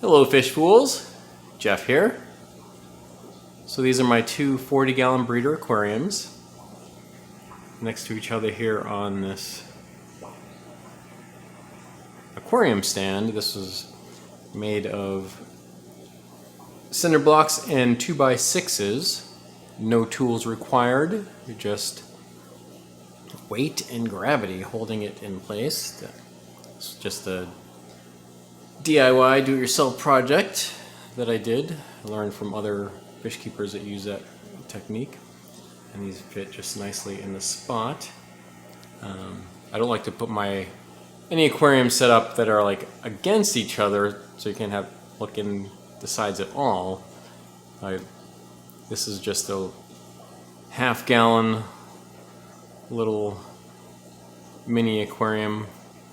Hello fish fools, Jeff here. So these are my two 40-gallon breeder aquariums next to each other here on this aquarium stand. This was made of cinder blocks and 2x6s. No tools required, just weight and gravity holding it in place. It's just a DIY do-it-yourself project that I did. I learned from other fish keepers that use that technique, and these fit just nicely in the spot. I don't like to put any aquariums set up that are like against each other, so you can't look in the sides at all. This is just a half-gallon little mini aquarium,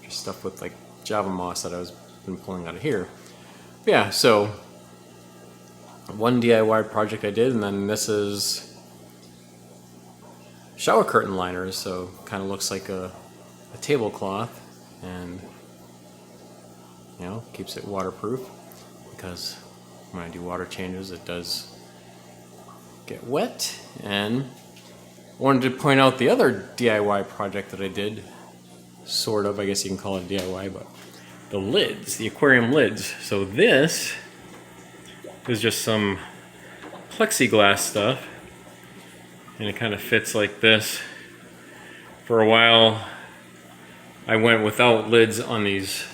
just stuffed with like Java moss that I was been pulling out of here. But yeah, so one DIY project I did, and then this is shower curtain liners, so kind of looks like a tablecloth, and you know, keeps it waterproof, because when I do water changes it does get wet. And I wanted to point out the other DIY project that I did, sort of, I guess you can call it DIY, but the lids, the aquarium lids. So this is just some plexiglass stuff, and it kind of fits like this. For a while I went without lids on these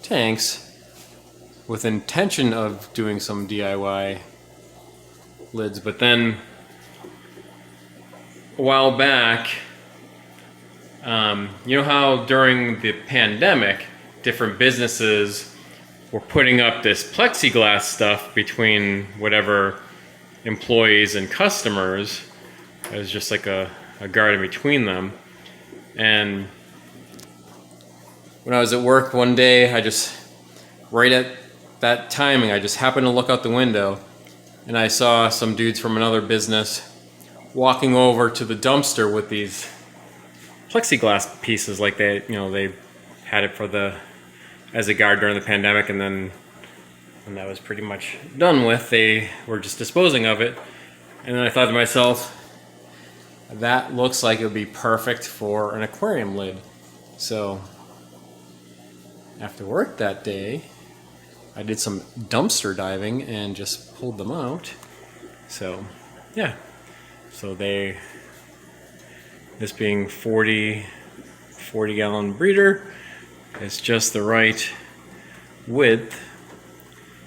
tanks with intention of doing some DIY lids, but then a while back, you know how during the pandemic different businesses were putting up this plexiglass stuff between whatever employees and customers as just like a guard in between them. And when I was at work one day, right at that timing, I just happened to look out the window and I saw some dudes from another business walking over to the dumpster with these plexiglass pieces, like they had it as a guard during the pandemic, and then when that was pretty much done with, they were just disposing of it. And then I thought to myself, that looks like it would be perfect for an aquarium lid. So after work that day, I did some dumpster diving and just pulled them out. So yeah, so this being 40-gallon breeder, it's just the right width.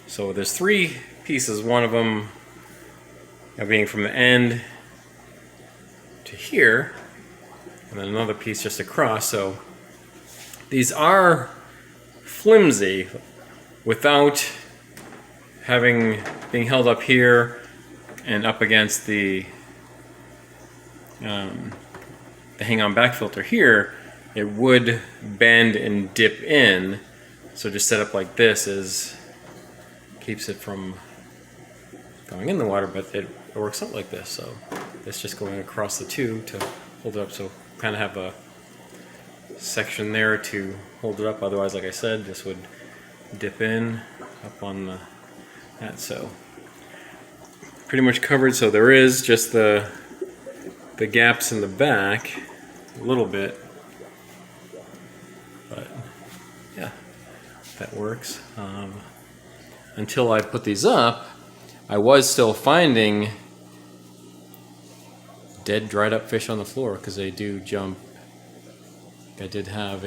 So there's three pieces, one of them being from the end to here, and then another piece just across. So these are flimsy without being held up here and up against the hang-on back filter here. It would bend and dip in, so just set up like this keeps it from going in the water, but it works out like this. So it's just going across the two to hold it up, so kind of have a section there to hold it up. Otherwise, like I said, this would dip in up on that. So pretty much covered. So there is just the gaps in the back a little bit, but yeah, that works. Until I put these up, I was still finding dead, dried up fish on the floor, because they do jump. I did have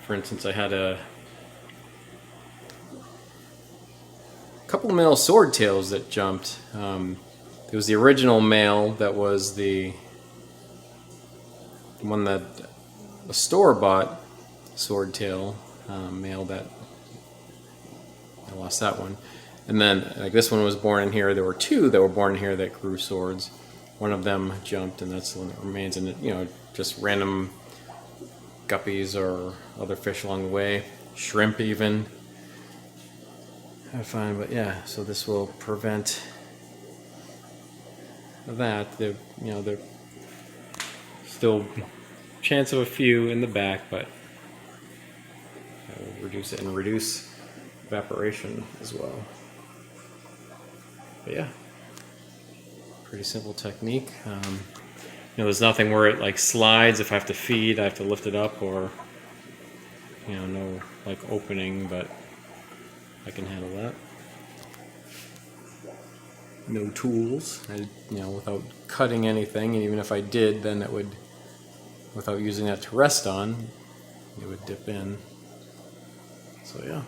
for instance, I had a couple of male swordtails that jumped. It was the original male that was the one that a store-bought swordtail male that I lost that one. And then like this one was born in here. There were two that were born in here that grew swords. One of them jumped, and that's the one that remains. And just random guppies or other fish along the way, shrimp even. I find, but yeah, so this will prevent that. There's still chance of a few in the back, but I will reduce it and reduce evaporation as well. But yeah, pretty simple technique. There's nothing where it like slides. If I have to feed, I have to lift it up, or no like opening, but I can handle that. No tools, without cutting anything, and even if I did, then it would, without using that to rest on, it would dip in. So yeah,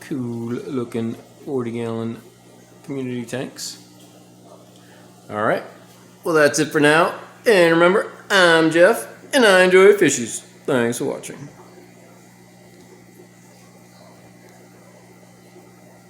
cool looking 40-gallon community tanks. All right, well that's it for now, and remember, I'm Jeff, and I enjoy fishies. Thanks for watching.